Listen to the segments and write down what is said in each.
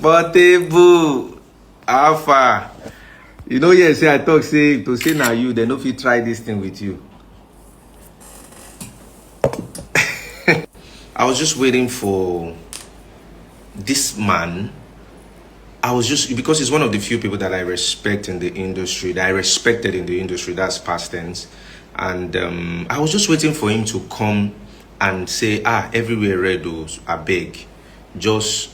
Portable. Alpha. You know, yes, say I talk, say to say now you, they know if you try this thing with you. I was just waiting for this man. I was just, because he's one of the few people that I respect in the industry, that I respected in the industry, that's past tense. And I was just waiting for him to come and say, everywhere red, I beg, just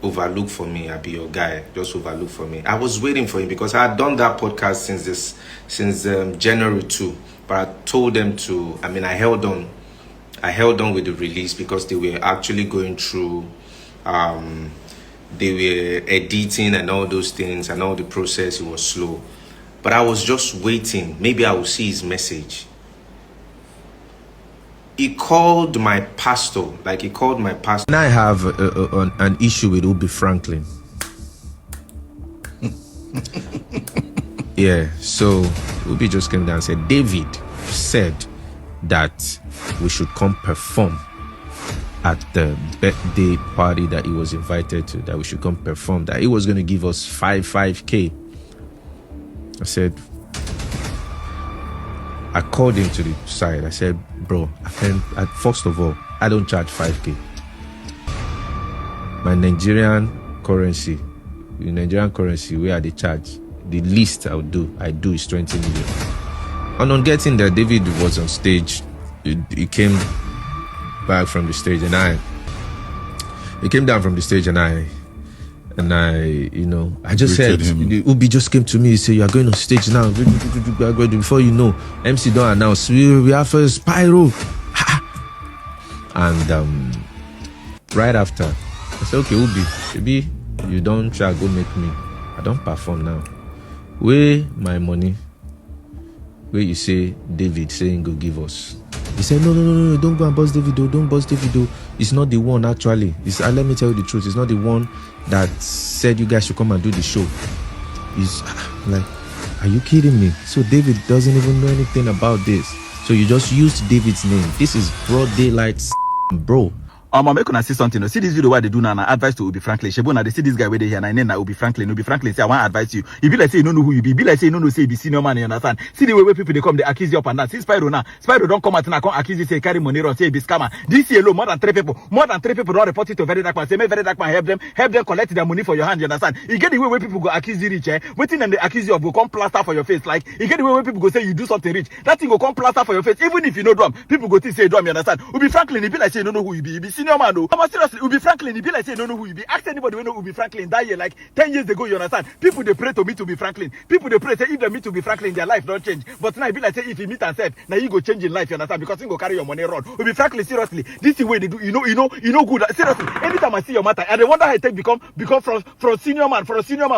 overlook for me. I'll be your guy. Just overlook for me. I was waiting for him because I had done that podcast since January 2. But I told them to, I held on with the release because they were actually going through, they were editing and all those things, and all the process, it was slow. But I was just waiting. Maybe I will see his message. He called my pastor. And I have an issue with Ubi Franklin. Yeah, so Ubi just came down and said, David said that we should come perform at the birthday party that he was invited to, that we should come perform, that he was going to give us 5K. I said, I called him to the side. I said, bro, first of all, I don't charge 5K. My Nigerian currency, where they charge, the least I do is 20 million. And on getting there, David was on stage. He came back from the stage, and he came down from the stage, and I just said, Ubi just came to me. He said, you are going on stage now. Before you know, MC don't announce, we have first Spyro. And right after, I said, okay, Ubi, maybe you don't try go make me. I don't perform now. Where my money? Where you say David saying go give us? He said, no, don't go and bust Davido. Don't bust Davido. It's not the one, actually. Let me tell you the truth. It's not the one that said you guys should come and do the show. He's like, are you kidding me? So David doesn't even know anything about this. So you just used David's name. This is broad daylight, bro. I'm gonna say something. See this video where they do now. Advice to Ubi Franklin. Shebona, they see this guy where they here. And I name Ubi Franklin. Ubi Franklin say, I want to advise you. You be like say you don't know who you be. Be like say you don't know say you be senior man. You understand? See the way people they come, they accuse you up and down. See Spyro now. Spyro don't come out and come accuse you say carry money or say you be scammer. This year alone, more than three people don't report it to Very Dark Man. Say, Very Dark Man help them collect their money for your hand. You understand? You get the way where people go accuse you rich. Waiting and they accuse you of go come plaster for your face. Like you get the way where people go say you do something rich. That thing go come plaster for your face. Even if you know drum, people go to say drum. You understand? Ubi Franklin, he be like say you don't know who you be. You be senior man. No. Ubi Franklin, he be like say you don't know who you be. Ask anybody who know Ubi Franklin that year, like 10 years ago, you understand? People they pray to meet Ubi Franklin. People they pray say if they meet Ubi Franklin, their life don't change. But now he be like say if he meet and said, now you go change in life, you understand? Because he go carry your money run. Ubi Franklin, seriously, this is way they do. You know good. Seriously, anytime I see your matter, and I wonder how it take become from senior man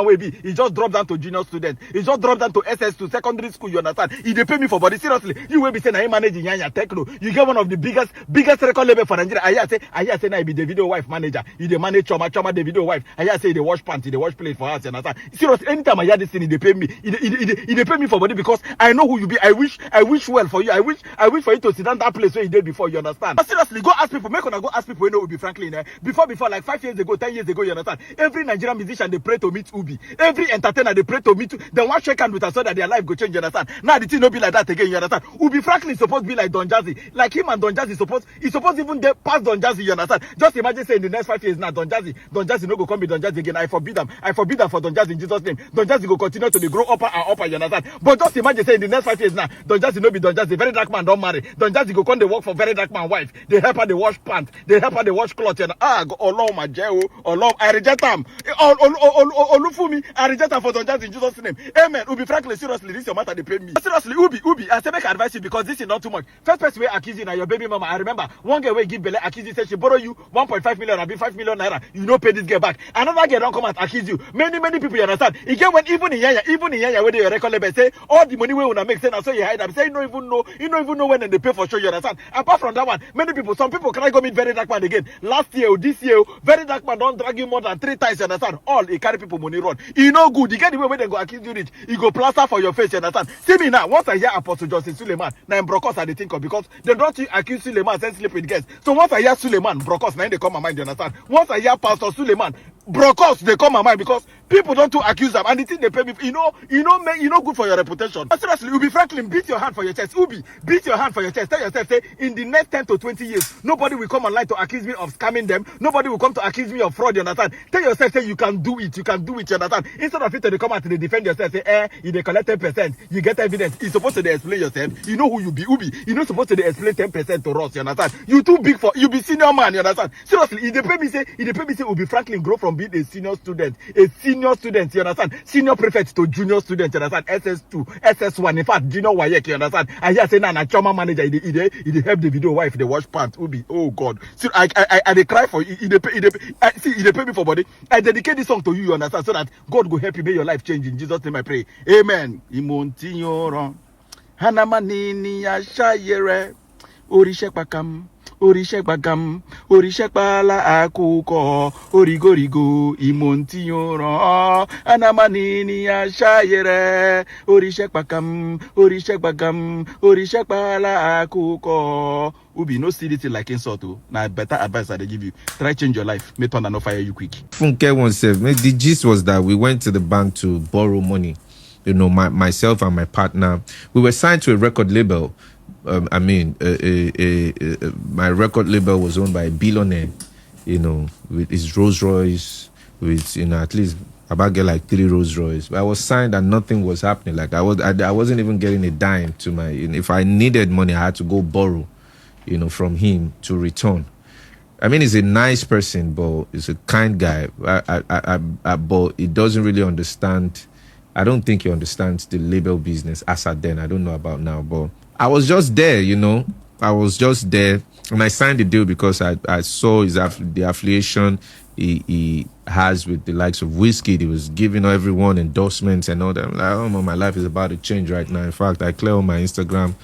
way be. He just dropped down to junior student. He just dropped down to SS to secondary school. You understand? He they pay me for body. Seriously, you will be saying I manage Yanya Techno. You get one of the biggest record label for Nigeria. I say now be Davido wife manager. You the manage Chioma Davido wife. I say they wash pants, they wash plate for us. You understand? Seriously, anytime I hear this thing, they pay me. They pay me for body because I know who you be. I wish well for you. I wish for you to sit down that place where you did before. You understand? But seriously, go ask people. Make una go ask people who know Ubi Franklin. Before like 5 years ago, 10 years ago. You understand? Every Nigerian musician they pray to meet Ubi. Every entertainer they pray to meet. Then one shake hand with us so that their life go change. You understand? Now the thing no be like that again. You understand? Ubi Franklin is supposed to be like Don Jazzy. Like him and Don Jazzy supposed even pass Don Jazzy. You understand? Just imagine saying the next 5 years now Don Jazzy no go come be Don Jazzy again. I forbid them for Don Jazzy in Jesus' name. Don Jazzy go continue to grow upper and upper, you understand? But just imagine saying the next 5 years now Don Jazzy no be Don Jazzy. Very Dark Man don't marry. Don Jazzy go come they work for Very Dark Man wife. They help her they wash pants. They help her they wash clothes. And Allah my jail. Allah I reject them. Olufumi I reject them for Don Jazzy in Jesus' name. Amen. Ubi Franklin, seriously, this is your matter they pay me. Seriously, Ubi, I say make advice you because this is not too much. First person we accuse you now your baby mama. I remember one girl we give Bele accuse you said she borrow you 1.5 million or be 5 million naira. You don't pay this girl back. Another girl don't come and accuse you. Many people you understand. Again when even in Yanya where they record label say all the money we wanna make sense so you hide them. Say you don't even know when they pay for show, you understand? Apart from that one, some people can I go meet Very Dark Man again. Last year or this year, Very Dark Man don't drag you more than 3 times, you understand? All he carry people money run. You know good. You get the way when they go accuse you rich, you go plaster for your face, you understand? See me now, once I hear Apostle Justin Suleiman, now in Brokos I they think of because they don't accuse Suleiman and sleep with guests. So once I hear Suleiman, Brokos, now they come my mind, you understand? Once I hear Pastor Suleiman, brokers they come my mind because people don't to accuse them and the thing they pay me. Good for your reputation. Seriously, Ubi Franklin, beat your hand for your chest. Ubi, beat your hand for your chest. Tell yourself, say in the next 10 to 20 years, nobody will come online to accuse me of scamming them. Nobody will come to accuse me of fraud. You understand? Tell yourself, say you can do it. You can do it. You understand? Instead of it to come out to defend yourself, say, you they collect 10%, you get evidence. You're supposed to explain yourself. You know who you be, Ubi. You're not supposed to explain 10% to us. You understand? You too big for you be senior man. You understand? Seriously, if they pay me say Ubi Franklin grow from being a senior student, you understand? Senior prefect to junior student, you understand? SS2, SS1, in fact, junior YEK, you understand? I hear say now Chioma manager, he help the video wife, they wash pants, Ubi. Oh God. See, I they cry for you. They pay me for body. I dedicate this song to you understand? So that God will help you make your life change. In Jesus' name I pray. Amen. Imontinyoron. Hanamanini ashayere. Orishekpakam. Orishekpagam, Orishekpala akuko, Origorigo, Imontioro, Anamanini ashayere, Orishekpagam, Orishekpala akuko. Ubi, no see it like insult. Now, better advice I give you. Try change your life. May thunder no fire you quick. Funke once said, the gist was that we went to the bank to borrow money. Myself and my partner, we were signed to a record label. My record label was owned by a billionaire, with his Rolls Royce, with at least about get like 3 Rolls Royce. But I was signed and nothing was happening. Like I wasn't even getting a dime to my. If I needed money, I had to go borrow, from him to return. I mean, he's a nice person, but he's a kind guy. But he doesn't really understand. I don't think he understands the label business as at then. I don't know about now, but I was just there, I was just there, and I signed the deal because I saw the affiliation he has with the likes of Whiskey. He was giving everyone endorsements and all that. I'm like, oh my life is about to change right now. In fact, I clear on my Instagram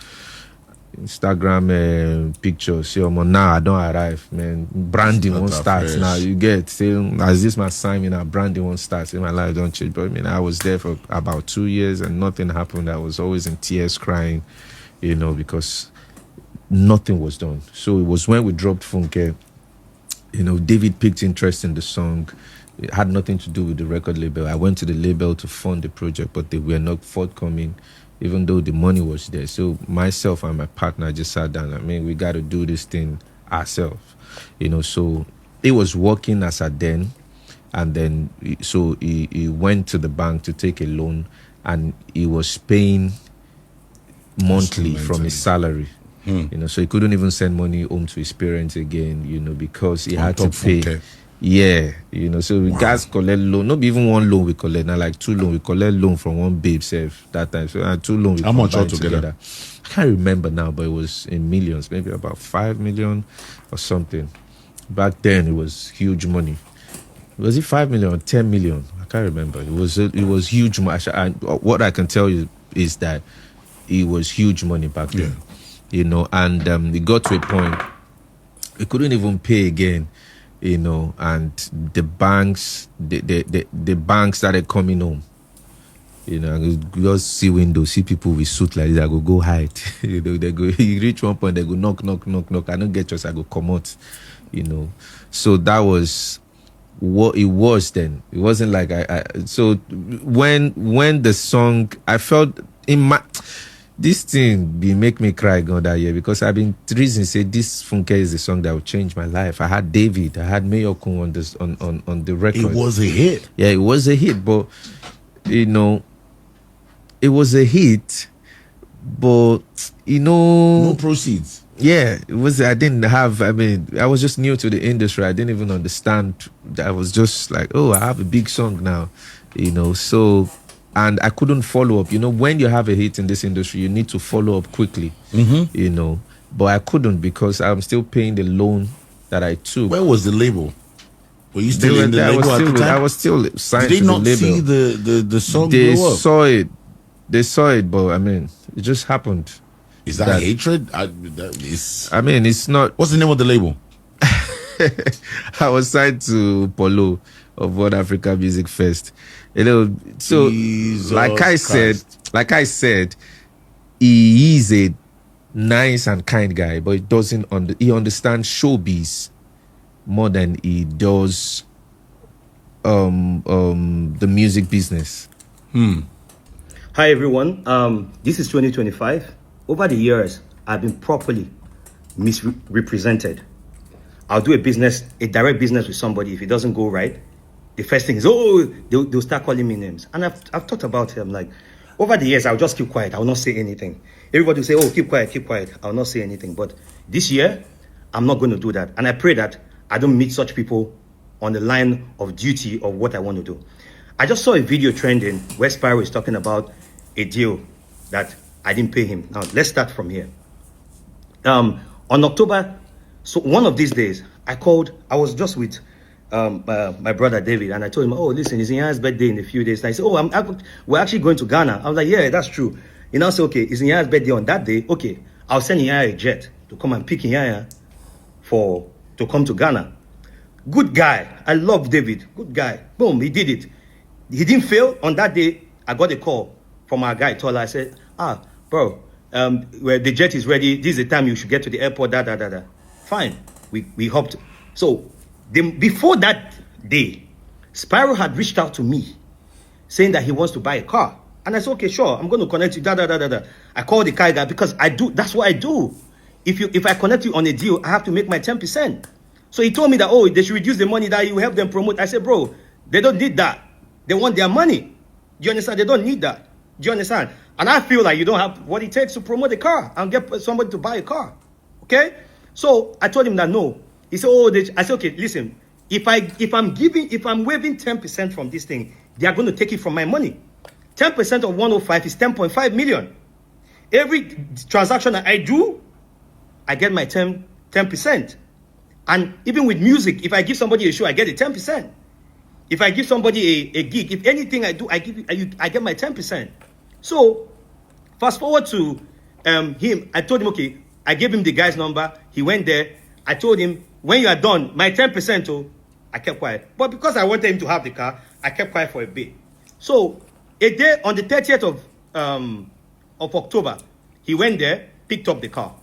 pictures. See, now I don't arrive, man. Branding won't start now. You get saying as this my sign, branding won't start. My life don't change. But I was there for about 2 years and nothing happened. I was always in tears, crying. Because nothing was done. So it was when we dropped Funke, David picked interest in the song. It had nothing to do with the record label. I went to the label to fund the project, but they were not forthcoming, even though the money was there. So myself and my partner just sat down. We got to do this thing ourselves. So it was working as at then. And then, so he went to the bank to take a loan, and he was paying monthly from his salary, so he couldn't even send money home to his parents again, because he had to pay. So we guys collect loan, not even one loan we collect, now like 2 loans. We collect loan from one babe self that time. So 2 loans we how much altogether? I can't remember now, but it was in millions, maybe about 5 million or something. Back then it was huge money. Was it 5 million or 10 million? I can't remember. It was huge money. What I can tell you is that it was huge money back then, and it got to a point we couldn't even pay again, and the banks started coming home. I just see windows, see people with suit like this. I go hide. They go. You reach one point, they go knock. I don't get yours. I go come out. So that was what it was then. It wasn't like So when the song, I felt in my. This thing make me cry God that year because I've been reason say this Funke is the song that will change my life. I had David, I had Mayokun on this on the record. It was a hit. Yeah, it was a hit, but it was a hit, but no proceeds. Yeah, it was. I didn't have. I was just new to the industry. I didn't even understand. I was just like, oh, I have a big song now, So. And I couldn't follow up. When you have a hit in this industry, you need to follow up quickly. But I couldn't because I'm still paying the loan that I took. Where was the label? Were you still in the label at the time? I was still signed to the label. Did they not see the song blow up? They saw it, but it just happened. Is that hatred? It's not. What's the name of the label? I was signed to Polo of World Africa Music Fest. So Jesus like I said, he is a nice and kind guy, but he understands showbiz more than he does the music business? Hi everyone. This is 2025. Over the years, I've been properly misrepresented. I'll do a direct business with somebody. If it doesn't go right, the first thing is, they'll start calling me names. And I've thought about it. I'm like, over the years, I'll just keep quiet. I will not say anything. Everybody will say, oh, keep quiet, keep quiet. I'll not say anything. But this year, I'm not going to do that. And I pray that I don't meet such people on the line of duty of what I want to do. I just saw a video trending where Spyro is talking about a deal that I didn't pay him. Now, let's start from here. On October, so one of these days, I was just with my brother David, and I told him, oh, listen, it's Iyanya's birthday in a few days. And he said, oh, we're actually going to Ghana. I was like, yeah, that's true. You know, I said, okay, it's Iyanya's birthday on that day. Okay, I'll send Iyanya a jet to come and pick Iyanya to come to Ghana. Good guy. I love David. Good guy. Boom, he did it. He didn't fail. On that day, I got a call from our guy, Tola. I said, bro, where the jet is ready. This is the time you should get to the airport, Fine. We hopped. So, before that day, Spyro had reached out to me saying that he wants to buy a car. And I said, okay, sure, I'm going to connect you, I called the car guy because that's what I do. If I connect you on a deal, I have to make my 10%. So he told me that, oh, they should reduce the money that you help them promote. I said, bro, they don't need that. They want their money. Do you understand? They don't need that. Do you understand? And I feel like you don't have what it takes to promote a car and get somebody to buy a car. Okay? So I told him that no. He said, oh, I said, okay, listen, if I'm waiving 10% from this thing, they are going to take it from my money. 10% of 105 is 10.5 million. Every transaction that I do, I get my 10%. And even with music, if I give somebody a show, I get a 10%. If I give somebody a gig, if anything I do, I get my 10%. So fast forward to him. I told him, okay, I gave him the guy's number. He went there. I told him, when you are done, my 10%, I kept quiet. But because I wanted him to have the car, I kept quiet for a bit. So a day on the 30th of October, he went there, picked up the car.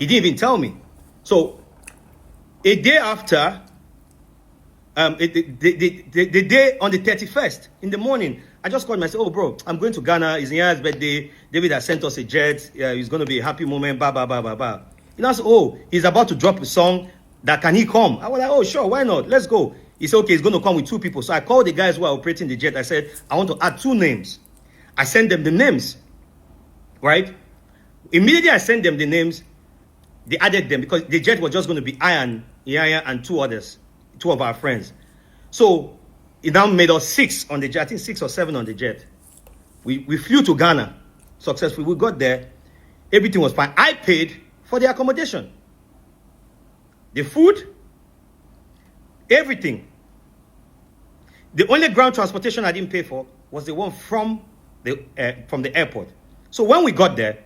He didn't even tell me. So a day after, the day on the 31st in the morning, I just called him. I said, oh, bro, I'm going to Ghana. It's Iyanya's birthday. David has sent us a jet. It's going to be a happy moment. Blah, blah, blah, blah, blah. You know, I said, oh, he's about to drop a song. That can he come? I was like, oh, sure, why not? Let's go. He said, okay, he's going to come with 2 people. So I called the guys who are operating the jet. I said, I want to add 2 names. I sent them the names, right? Immediately I sent them the names. They added them because the jet was just going to be Iyanya and 2 others, 2 of our friends. So it now made us 6 on the jet. I think 6 or 7 on the jet. We flew to Ghana successfully. We got there. Everything was fine. I paid for the accommodation, the food, everything. The only ground transportation I didn't pay for was the one from the airport. So when we got there,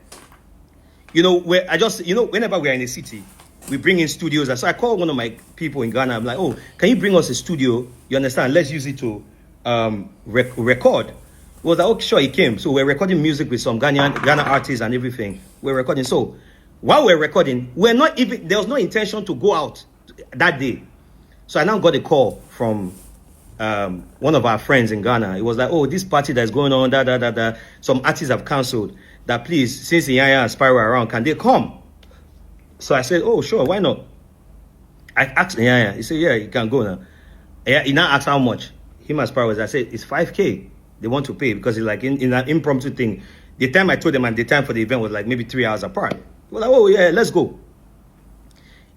you know, whenever we're in a city, we bring in studios. And so I called one of my people in Ghana. I'm like, oh, can you bring us a studio? You understand? Let's use it to record. He was like, okay, sure, he came. So we're recording music with some Ghana artists and everything. We're recording. So while we're recording, there was no intention to go out that day. So I now got a call from one of our friends in Ghana. It was like, oh, this party that's going on, some artists have cancelled. That please, since Iyanya and Spyro are around, can they come? So I said, oh, sure, why not? I asked Iyanya. He said, yeah, you can go now. He now asked how much. Him and Spyro was. I said, it's 5K. They want to pay because it's like in an impromptu thing. The time I told them and the time for the event was like maybe 3 hours apart. They were like, oh, yeah, let's go.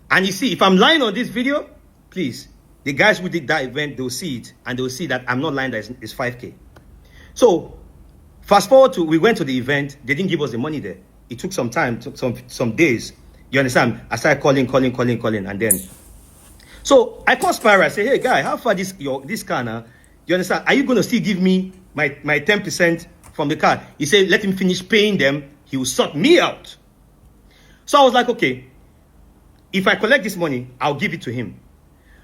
And you see, if I'm lying on this video, please, the guys who did that event, they'll see it. And they'll see that I'm not lying that it's 5K. So fast forward to, we went to the event. They didn't give us the money there. It took some time, took some days. You understand? I started calling. And then, so I called Spyro. I said, hey, guy, how far this car now? You understand? Are you going to still give me my 10% from the car? He said, let him finish paying them. He will sort me out. So I was like, okay, if I collect this money, I'll give it to him.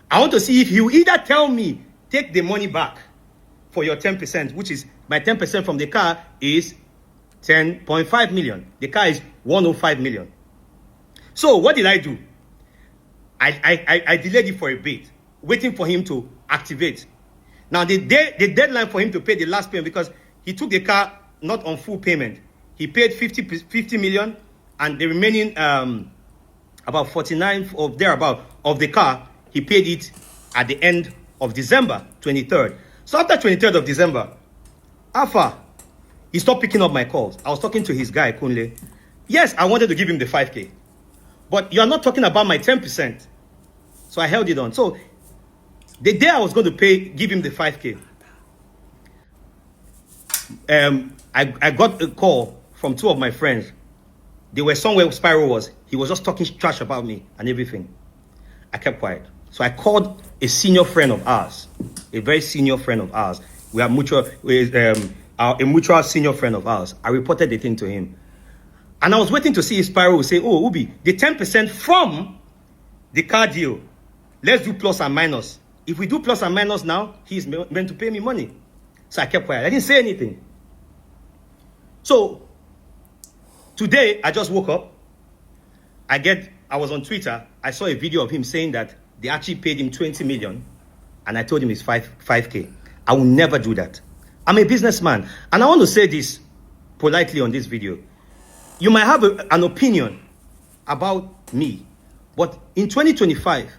I want to see if he will either tell me, take the money back for your 10%, which is my 10% from the car is 10.5 million. The car is 105 million. So what did I do? I delayed it for a bit. waiting for him to activate. Now, the deadline for him to pay the last payment, because he took the car not on full payment. He paid 50 million, and the remaining about 49 or thereabout of the car, he paid it at the end of December 23rd. So after 23rd of December, Alpha, he stopped picking up my calls. I was talking to his guy, Kunle. Yes, I wanted to give him the 5K. But you're not talking about my 10%. So I held it on. So the day I was going to give him the 5K, I got a call from two of my friends. They were somewhere where Spyro was. He was just talking trash about me and everything. I kept quiet. So I called a senior friend of ours, a very senior friend of ours. We are mutual, a mutual senior friend of ours. I reported the thing to him. And I was waiting to see if Spyro would say, oh, Ubi, the 10% from the car deal, let's do plus and minus. If we do plus and minus now, he's meant to pay me money. So I kept quiet. I didn't say anything. So today, I just woke up. I was on Twitter. I saw a video of him saying that they actually paid him 20 million. And I told him it's 5K. I will never do that. I'm a businessman. And I want to say this politely on this video. You might have an opinion about me. But in 2025,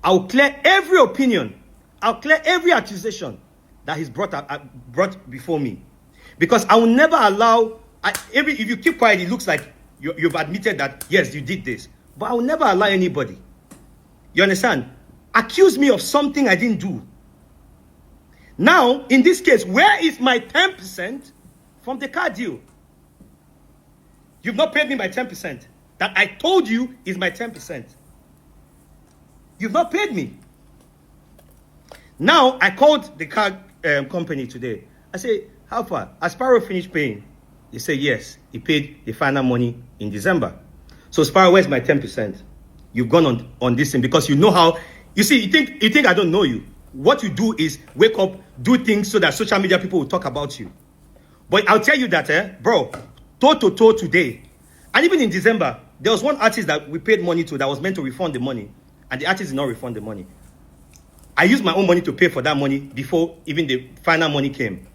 I'll clear every opinion. I'll clear every accusation that he's brought before me. Because I will never allow... if you keep quiet, it looks like you've admitted that, yes, you did this. But I will never allow anybody, you understand, accuse me of something I didn't do. Now, in this case, where is my 10% from the car deal? You've not paid me my 10%. That I told you is my 10%. You've not paid me. Now, I called the car company today. I say, how far? Has Spyro finished paying? They say, yes. He paid the final money in December. So, Spyro, where's my 10%? You've gone on this thing because you know how... You see, you think I don't know you. What you do is wake up, do things so that social media people will talk about you. But I'll tell you that, bro, toe-to-toe today. And even in December, there was one artist that we paid money to that was meant to refund the money. And the artist did not refund the money. I used my own money to pay for that money before even the final money came.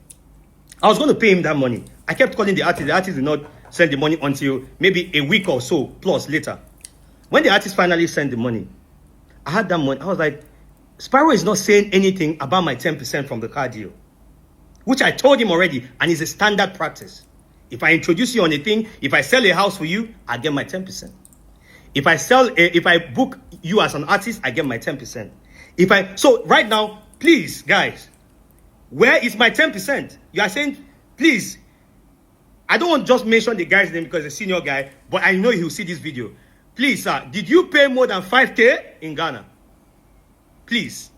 I was going to pay him that money. I kept calling the artist. The artist did not send the money until maybe a week or so plus later. When the artist finally sent the money, I had that money. I was like, Spyro is not saying anything about my 10% from the car deal, which I told him already, and it's a standard practice. If I introduce you on a thing, if I sell a house for you, I get my 10%. If I book you as an artist, I get my 10%. So right now, please, guys, where is my 10%? You are saying, please, I don't want to just mention the guy's name because he's a senior guy, but I know he'll see this video. Please, sir, did you pay more than 5K in Ghana? Please.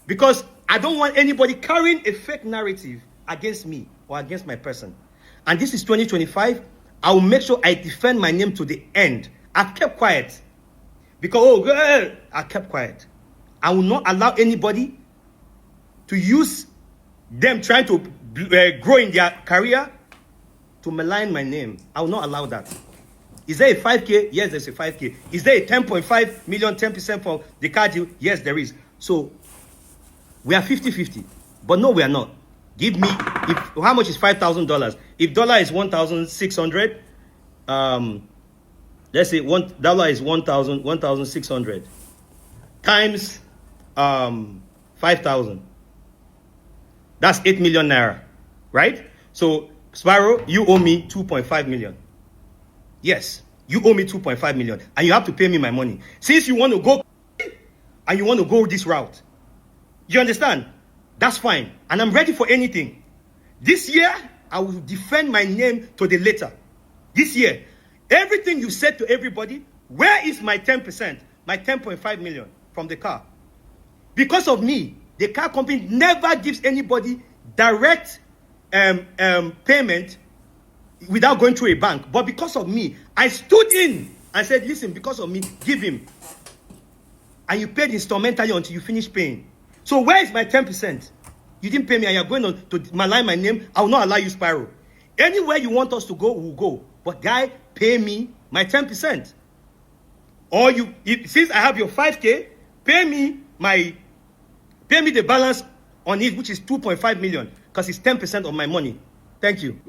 Because I don't want anybody carrying a fake narrative against me or against my person. And this is 2025. I will make sure I defend my name to the end. I've kept quiet. Because, I kept quiet. I will not allow anybody to use them trying to grow in their career to malign my name. I will not allow that. Is there a 5K? Yes, there's a 5K. Is there a 10.5 million, 10% for the car deal? Yes, there is. So, we are 50-50. But no, we are not. Give me, how much is $5,000? If dollar is 1,600, let's say $1 is 1,600 times 5,000. That's 8 million naira, right? So, Spyro, you owe me 2.5 million. Yes, you owe me 2.5 million, and you have to pay me my money. Since you want to go and you want to go this route, you understand? That's fine, and I'm ready for anything. This year, I will defend my name to the letter. This year, everything you said to everybody, where is my 10%, my 10.5 million from the car? Because of me, the car company never gives anybody direct payment without going through a bank. But because of me, I stood in and said, listen, because of me, give him. And you paid instrumentally until you finish paying. So where is my 10%? You didn't pay me and you're going on to malign my name. I will not allow you, Spyro. Anywhere you want us to go, we'll go. But guy, pay me my 10%. Or since I have your 5K, pay me my Pay me the balance on it, which is 2.5 million, because it's 10% of my money. Thank you.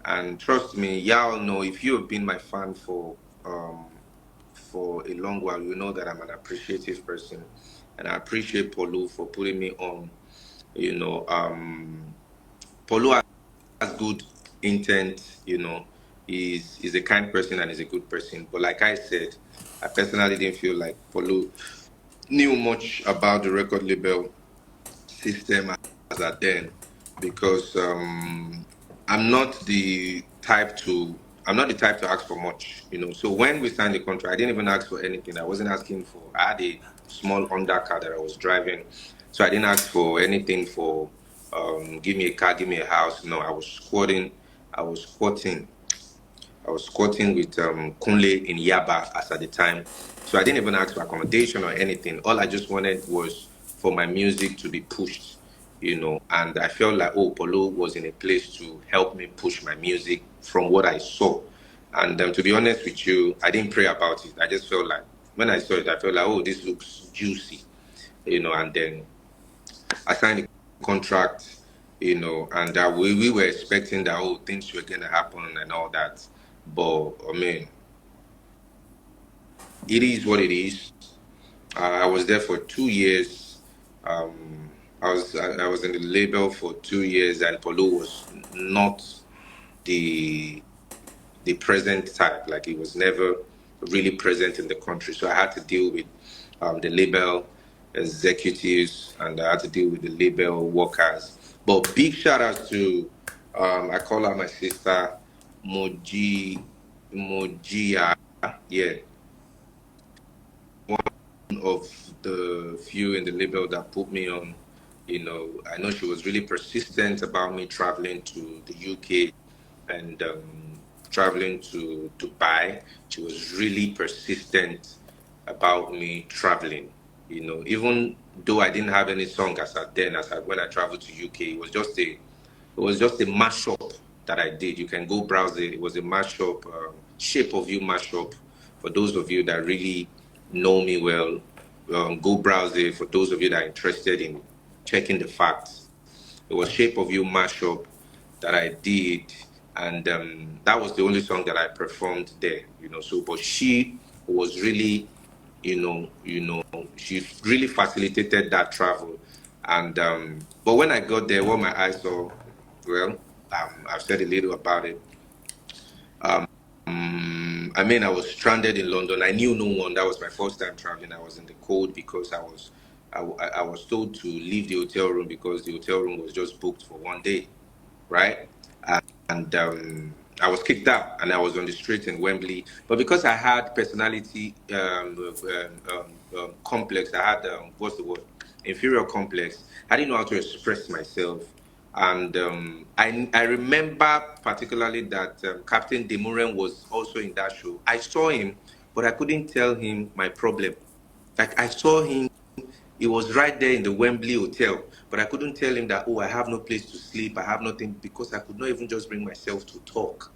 And trust me, y'all know, if you have been my fan for a long while, you know that I'm an appreciative person, and I appreciate Polo for putting me on. You know, Polo has good intent. You know, he's a kind person and he's a good person. But like I said, I personally didn't feel like Polo knew much about the record label system as at then, because I'm not the type to ask for much, you know. So when we signed the contract, I didn't even ask for anything. I wasn't asking for. I had a small undercar that I was driving, so I didn't ask for anything for give me a car, give me a house. No, I was squatting. I was squatting. I was squatting with Kunle in Yaba as at the time. So I didn't even ask for accommodation or anything. All I just wanted was for my music to be pushed, you know. And I felt like, oh, Polo was in a place to help me push my music from what I saw. And to be honest with you, I didn't pray about it. I just felt like, when I saw it, I felt like, oh, this looks juicy, you know. And then I signed the contract, you know, and we were expecting that, oh, things were going to happen and all that. But I mean, it is what it is. I was there for 2 years. I was in the label for 2 years, and Polo was not the present type. Like, he was never really present in the country. So I had to deal with the label executives, and I had to deal with the label workers. But big shout out to I call her my sister, Mojia. Yeah, of the few in the label that put me on. You know, I know she was really persistent about me traveling to the UK and traveling to Dubai. She was really persistent about me traveling. You know, even though I didn't have any song when I traveled to UK, it was just a mashup that I did. You can go browse it. It was a mashup, shape of you mashup. For those of you that really know me well, go browse it. For those of you that are interested in checking the facts, it was shape of you mashup that I did, and that was the only song that I performed there. You know, so but she was really, she really facilitated that travel, and but when I got there, what my eyes saw, well, I've said a little about it. I mean, I was stranded in London. I knew no one. That was my first time traveling. I was in the cold because I was told to leave the hotel room because the hotel room was just booked for one day, right? And I was kicked out, and I was on the street in Wembley. But because I had personality complex, I had what's the word? Inferior complex. I didn't know how to express myself, and I remember particularly that Captain Demuren was also in that show. I saw him, but I couldn't tell him my problem. Like, I saw him, he was right there in the Wembley Hotel, but I couldn't tell him that, oh, I have no place to sleep, I have nothing, because I could not even just bring myself to talk,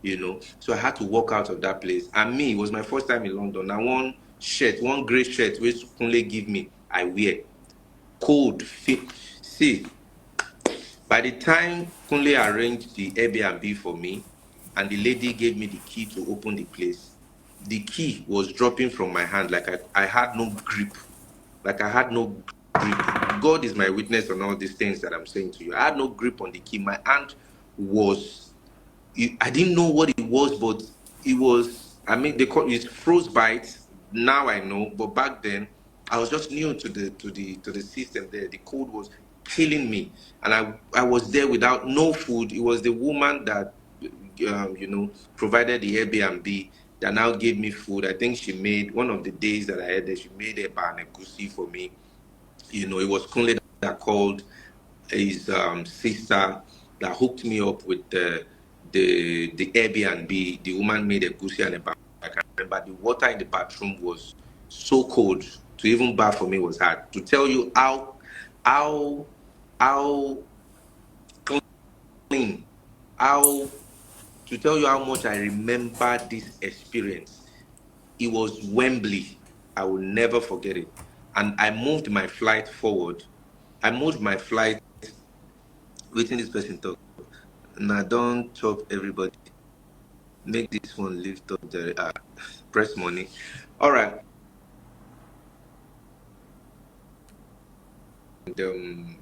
you know. So I had to walk out of that place. And me, it was my first time in London. And one grey shirt, which Kunle give me, I wear. Cold, fit. See, by the time Kunle arranged the Airbnb for me, and the lady gave me the key to open the place, the key was dropping from my hand, like I had no grip. Like, I had no grip. God is my witness on all these things that I'm saying to you. I had no grip on the key. My hand was, I didn't know what it was, but it was, I mean, they call it frostbite. Now I know, but back then I was just new to the system there. The cold was killing me, and I was there without no food. It was the woman that provided the Airbnb that now gave me food. I think she made, one of the days that I had there, she made a banekusi for me. You know, it was Kunle that called his sister that hooked me up with the Airbnb. The woman made a goosey and a bath. I can remember the water in the bathroom was so cold. To even bath for me was hard. To tell you how clean, how to tell you how much I remember this experience. It was Wembley. I will never forget it. and I moved my flight forward. I moved my flight waiting this person talk. Now don't chop everybody. Make this one lift up the press money. All right. And,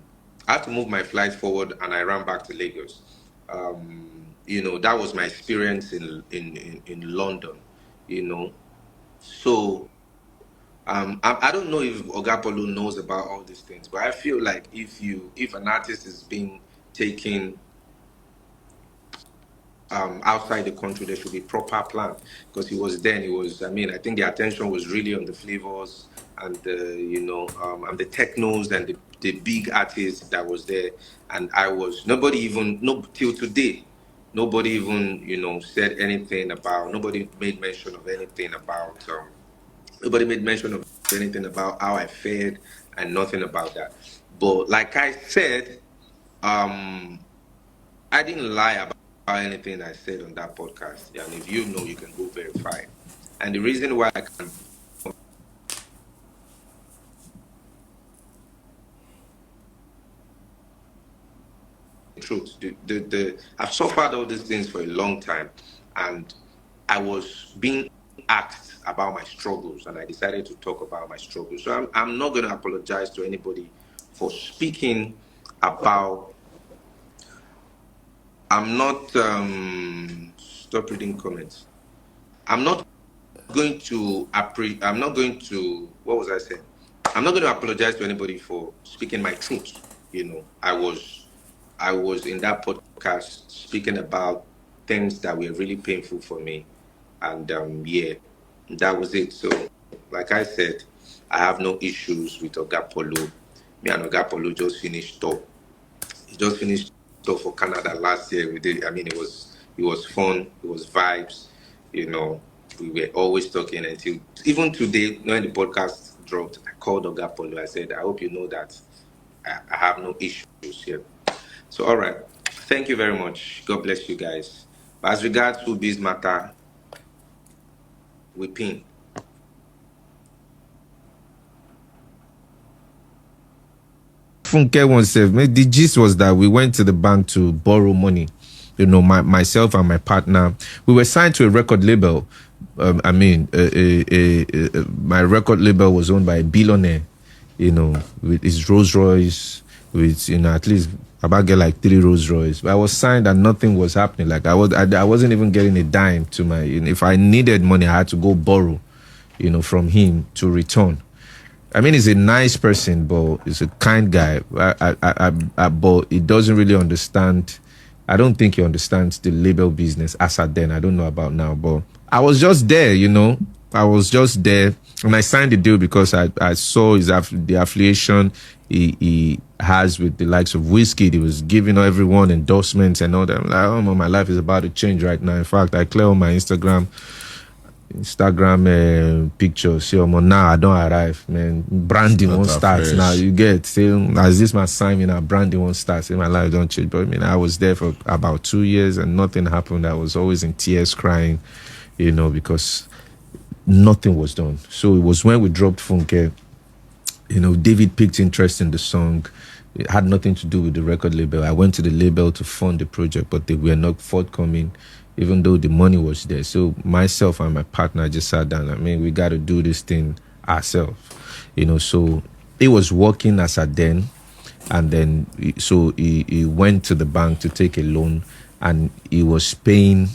I had to move my flight forward, and I ran back to Lagos. That was my experience in London. So I don't know if Oga Polo knows about all these things, but I feel like if an artist is being taken outside the country, there should be proper plan, because I think the attention was really on the flavors and and the technos and the big artists that was there. And till today, nobody even said anything about, nobody made mention of anything about how I fared, and nothing about that. But like I said, I didn't lie about anything I said on that podcast. And if you know, you can go verify it. And the reason why I can truth, I've suffered all these things for a long time, and I was being asked about my struggles, and I decided to talk about my struggles. So I'm not going to apologize to anybody for speaking about. I'm not stop reading comments. I'm not going to what was I saying? I'm not going to apologize to anybody for speaking my truth. I was in that podcast speaking about things that were really painful for me, and that was it. So, like I said, I have no issues with Oga Polo. Me and Oga Polo just finished top. He just finished top for Canada last year. We did. I mean, it was fun. It was vibes. We were always talking until even today when the podcast dropped. I called Oga Polo. I said, I hope you know that I have no issues here. So, all right. Thank you very much. God bless you guys. But as regards to this matter, we pin. Funke once said, the gist was that we went to the bank to borrow money. Myself and my partner, we were signed to a record label. My record label was owned by a billionaire, with his Rolls Royce, with, at least about get like 3 Rolls Royce. But I was signed and nothing was happening. Like I wasn't even getting a dime to my, if I needed money, I had to go borrow, from him to return. I mean, he's a nice person, but he's a kind guy. But he doesn't really understand. I don't think he understands the label business as at then. I don't know about now, but I was just there, I was just there, and I signed the deal because I saw the affiliation he has with the likes of Whiskey. He was giving everyone endorsements and all that. I'm like, oh, my life is about to change right now. In fact, I clear on my Instagram pictures. Now I don't arrive, man. Branding won't start now. You get as this my sign, branding won't start. My life don't change. But I was there for about 2 years and nothing happened. I was always in tears, crying, because nothing was done. So it was when we dropped Funke. David picked interest in the song. It had nothing to do with the record label. I went to the label to fund the project, but they were not forthcoming, even though the money was there. So myself and my partner just sat down. We got to do this thing ourselves. So it was working as at then. And then, so he went to the bank to take a loan, and he was paying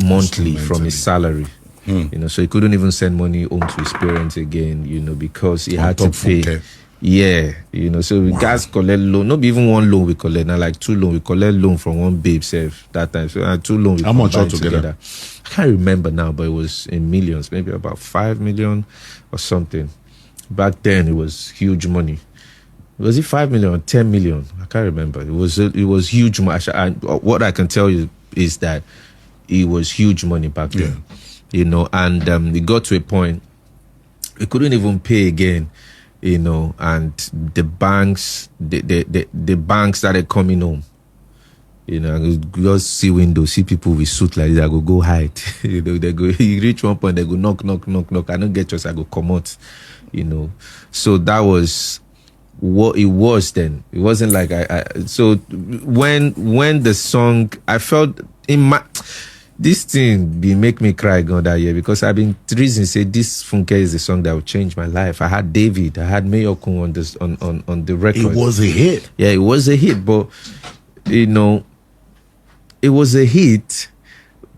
monthly from his salary. So he couldn't even send money home to his parents again, because he had to pay. Funke. Yeah, so we guys collect loan, not even one loan we collect, now like 2 loans. We collect loan from one babe self that time. So 2 loans we How much combined altogether? I can't remember now, but it was in millions, maybe about 5 million or something. Back then it was huge money. Was it 5 million or 10 million? I can't remember. It was huge money. What I can tell you is that it was huge money back then. And it got to a point we couldn't even pay again. And the banks started coming home. I could just see windows, see people with suit like that. I go hide. They go. You reach one point, they go knock. I don't get yours. I go come out. you know. So that was what it was then. It wasn't like so when the song, I felt in my, this thing be make me cry God that year, because I've been reason say this Funke is the song that will change my life. I had David, I had Mayokun on this on the record. It was a hit. Yeah, it was a hit, but you know, it was a hit,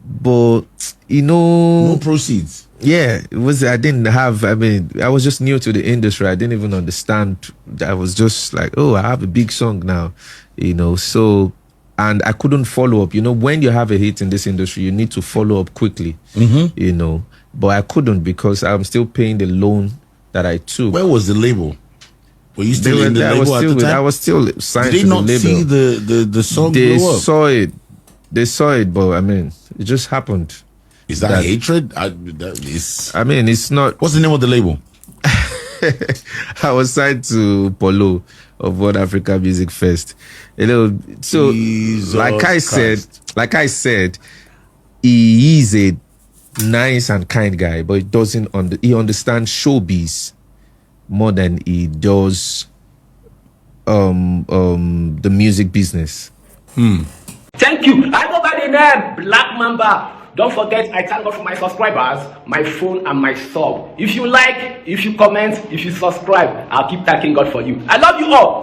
but you know, No proceeds. yeah, it was. I didn't have. I mean, I was just new to the industry. I didn't even understand. I was just like, oh, I have a big song now, you know. So, and I couldn't follow up. You know, when you have a hit in this industry, you need to follow up quickly. You know, but I couldn't because I'm still paying the loan that I took. Where was the label? Were you still in the label at the time? I was still signed Did they to the not label. see the song They blow up? saw it. They saw it, but I mean, it just happened. Is that hatred? That mean, it's not. What's the name of the label? I was signed to Polo of World Africa Music Fest. You know, so Jesus like I Christ. said, he is a nice and kind guy, but he understands showbiz more than he does the music business. Thank you. I go by the name Black Mamba. Don't forget, I thank God for my subscribers, my phone, and my sub. If you like, if you comment, if you subscribe, I'll keep thanking God for you. I love you all.